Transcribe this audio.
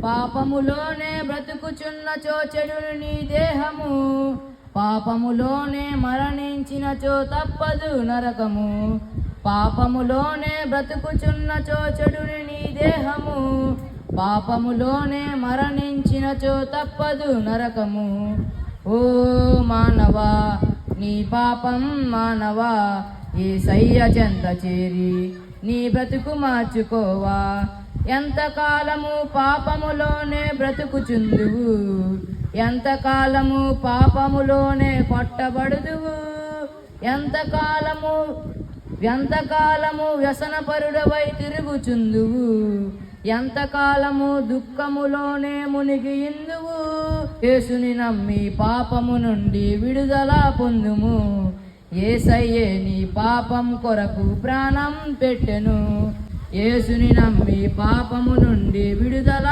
పాపములోనే బ్రతుకుచున్నచో చెడును నీ దేహము, పాపములోనే మరణించినచో తప్పదు నరకము. పాపములోనే బ్రతుకుచున్నచో చెడును నీ దేహము, పాపములోనే మరణించినచో తప్పదు నరకము. ఓ మానవా, నీ పాపం మానవా, యేసయ్య చెంత చేరి నీ బ్రతుకు మార్చుకోవా. ఎంతకాలము పాపములోనే బ్రతుకుచుందువు, ఎంతకాలము పాపములోనే కొట్టబడుదువు, ఎంతకాలము వ్యసనపరుడవై తిరుగుచుందువు, ఎంతకాలము దుఃఖములోనే మునిగియుందువు. యేసుని నమ్మి పాపము నుండి విడుదల పొందుము. యేసయ్యే నీ పాపం కొరకు ప్రాణం పెట్టెను. యేసుని నమ్మి పాపము నుండి విడుదల